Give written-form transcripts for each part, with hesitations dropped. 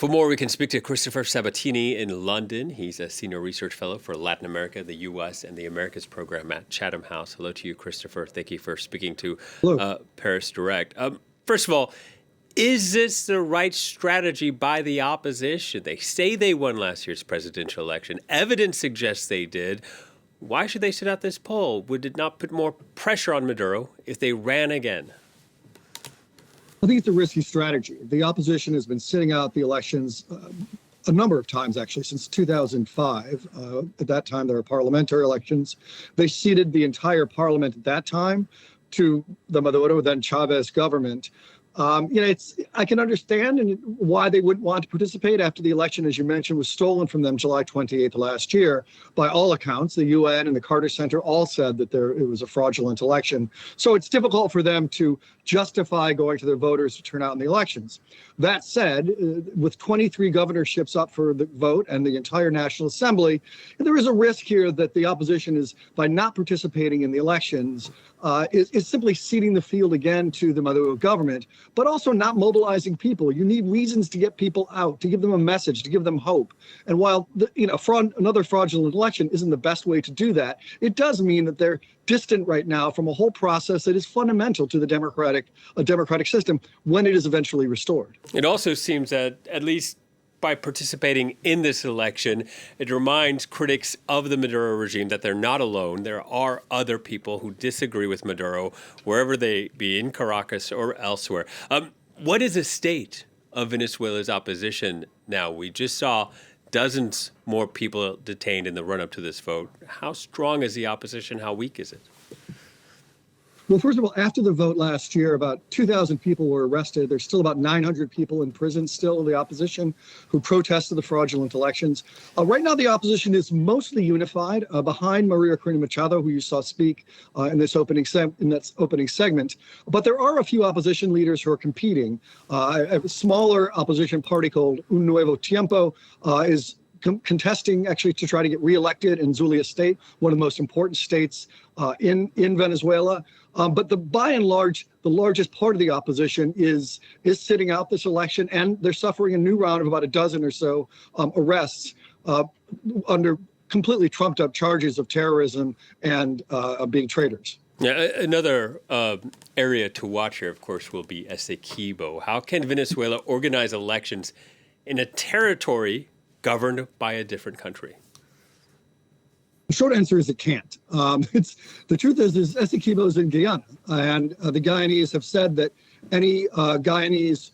For more, we can speak to Christopher Sabatini in London. He's a senior research fellow for Latin America, the U.S., and the Americas program at Chatham House. Hello to you, Christopher. Thank you for speaking to Paris Direct. First of all, is this the right strategy by the opposition? They say they won last year's presidential election. Evidence suggests they did. Why should they sit out this poll? Would it not put more pressure on Maduro if they ran again? I think it's a risky strategy. The opposition has been sitting out the elections a number of times, actually, since 2005. At that time, there were parliamentary elections. They ceded the entire parliament at that time to the Maduro, then Chavez government. I can understand why they wouldn't want to participate after the election, as you mentioned, was stolen from them July 28th last year. By all accounts, the UN and the Carter Center all said that it was a fraudulent election. So it's difficult for them to justify going to their voters to turn out in the elections. That said, with 23 governorships up for the vote and the entire National Assembly, there is a risk here that the opposition is, by not participating in the elections, is simply ceding the field again to the Maduro government, but also not mobilizing people. You need reasons to get people out, to give them a message, to give them hope. And while another fraudulent election isn't the best way to do that, it does mean that they're distant right now from a whole process that is fundamental to the democratic system when it is eventually restored. It also seems that, at least by participating in this election, it reminds critics of the Maduro regime that they're not alone. There are other people who disagree with Maduro, wherever they be, in Caracas or elsewhere. What is the state of Venezuela's opposition now? We just saw dozens more people detained in the run-up to this vote. How strong is the opposition? How weak is it? Well, first of all, after the vote last year, about 2,000 people were arrested. There's still about 900 people in prison still, the opposition, who protested the fraudulent elections. Right now, the opposition is mostly unified behind Maria Corina Machado, who you saw speak in that opening segment. But there are a few opposition leaders who are competing. A smaller opposition party called Un Nuevo Tiempo is contesting actually to try to get reelected in Zulia State, one of the most important states in Venezuela. But by and large, the largest part of the opposition is sitting out this election, and they're suffering a new round of about a dozen or so arrests under completely trumped up charges of terrorism and being traitors. Yeah, another area to watch here, of course, will be Essequibo. How can Venezuela organize elections in a territory governed by a different country? The short answer is it can't. The truth is Essequibo is in Guyana, and the Guyanese have said that any Guyanese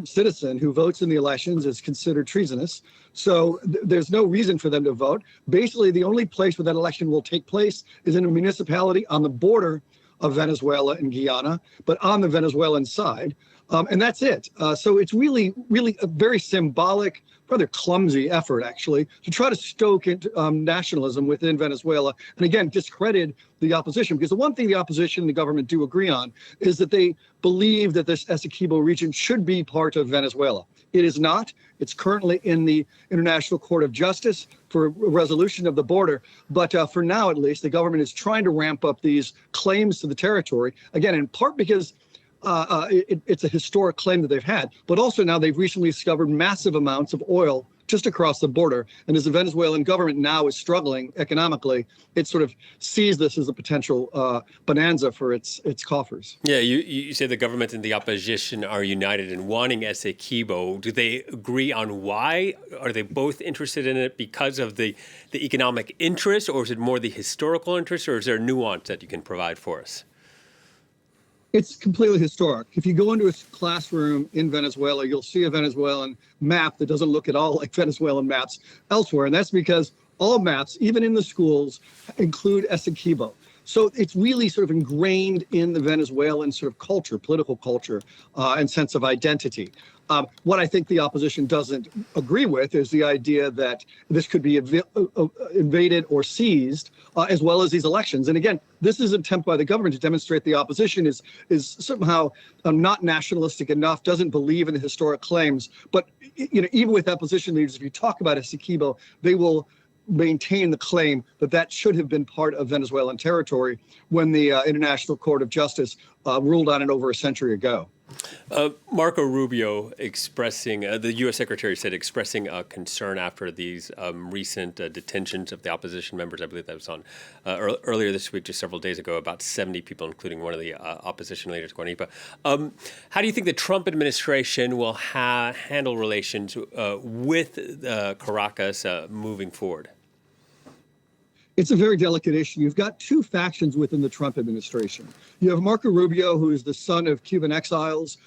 citizen who votes in the elections is considered treasonous. So there's no reason for them to vote. Basically, the only place where that election will take place is in a municipality on the border of Venezuela and Guyana, but on the Venezuelan side. And that's it. So it's really a very symbolic, rather clumsy effort, actually, to try to stoke nationalism within Venezuela and, again, discredit the opposition. Because the one thing the opposition and the government do agree on is that they believe that this Essequibo region should be part of Venezuela. It is not. It's currently in the International Court of Justice for resolution of the border. But for now, at least, the government is trying to ramp up these claims to the territory, again, in part because it's a historic claim that they've had, but also now they've recently discovered massive amounts of oil just across the border. And as the Venezuelan government now is struggling economically, it sort of sees this as a potential bonanza for its coffers. Yeah, you say the government and the opposition are united in wanting Essequibo. Do they agree on why? Are they both interested in it because of the economic interest, or is it more the historical interest, or is there a nuance that you can provide for us? It's completely historic. If you go into a classroom in Venezuela, you'll see a Venezuelan map that doesn't look at all like Venezuelan maps elsewhere. And that's because all maps, even in the schools, include Essequibo. So it's really sort of ingrained in the Venezuelan sort of culture, political culture, and sense of identity. What I think the opposition doesn't agree with is the idea that this could be invaded or seized, as well as these elections. And again, this is an attempt by the government to demonstrate the opposition is somehow not nationalistic enough, doesn't believe in the historic claims. But even with opposition leaders, if you talk about Essequibo, they will maintain the claim that should have been part of Venezuelan territory when the International Court of Justice ruled on it over a century ago. Marco Rubio expressing, the U.S. Secretary said, expressing concern after these recent detentions of the opposition members. I believe that was on earlier this week, just several days ago, about 70 people, including one of the opposition leaders, Guanipa. How do you think the Trump administration will handle relations with Caracas moving forward? It's a very delicate issue. You've got two factions within the Trump administration. You have Marco Rubio, who is the son of Cuban exiles,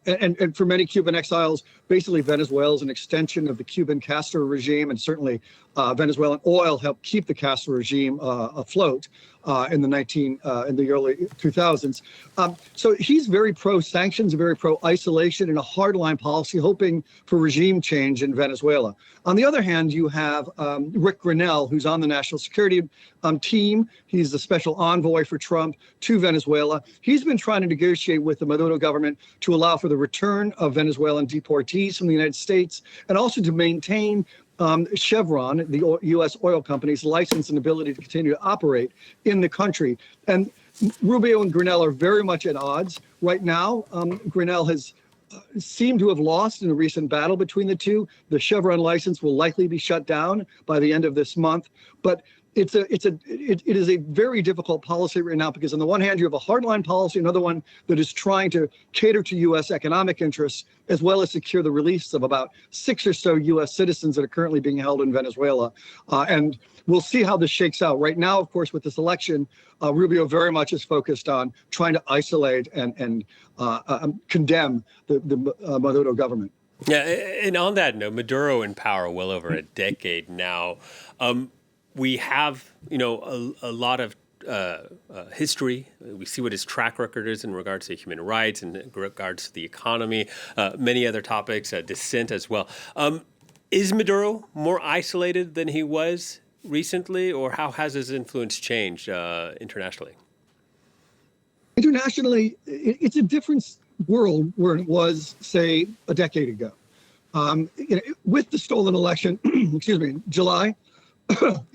and for many Cuban exiles, basically Venezuela is an extension of the Cuban Castro regime, and certainly Venezuelan oil helped keep the Castro regime afloat in the early 2000s. So he's very pro-sanctions, very pro-isolation, and a hardline policy, hoping for regime change in Venezuela. On the other hand, you have Rick Grenell, who's on the national security team. He's the special envoy for Trump to Venezuela. He's been trying to negotiate with the Maduro government to allow for the return of Venezuelan deportees from the United States, and also to maintain Chevron, the U.S. oil company's license and ability to continue to operate in the country. And Rubio and Grenell are very much at odds right now. Grenell has seemed to have lost in a recent battle between the two. The Chevron license will likely be shut down by the end of this month. But it is a very difficult policy right now, because on the one hand, you have a hardline policy, another one that is trying to cater to U.S. economic interests, as well as secure the release of about 6 or so U.S. citizens that are currently being held in Venezuela. And we'll see how this shakes out. Right now, of course, with this election, Rubio very much is focused on trying to isolate and condemn the Maduro government. Yeah, and on that note, Maduro in power well over a decade now. We have, a lot of history. We see what his track record is in regards to human rights, in regards to the economy, many other topics, dissent as well. Is Maduro more isolated than he was recently, or how has his influence changed internationally? Internationally, it's a different world where it was, say, a decade ago. With the stolen election, in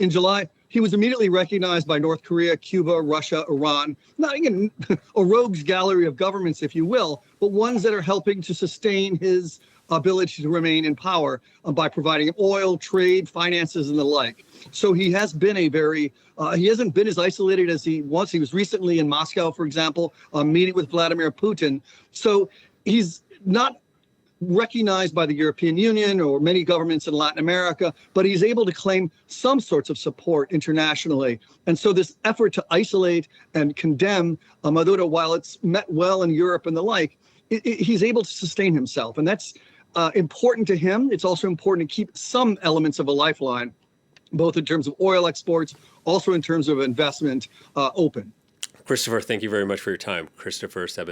July, he was immediately recognized by North Korea, Cuba, Russia, Iran, not again a rogues gallery of governments, if you will, but ones that are helping to sustain his ability to remain in power by providing oil, trade, finances, and the like. So he has been he hasn't been as isolated as he was. He was recently in Moscow, for example, meeting with Vladimir Putin. So he's not recognized by the European Union or many governments in Latin America, but he's able to claim some sorts of support internationally. And so this effort to isolate and condemn Maduro, while it's met well in Europe and the like, he's able to sustain himself. And that's important to him. It's also important to keep some elements of a lifeline, both in terms of oil exports, also in terms of investment, open. Christopher, thank you very much for your time. Christopher Sabatini.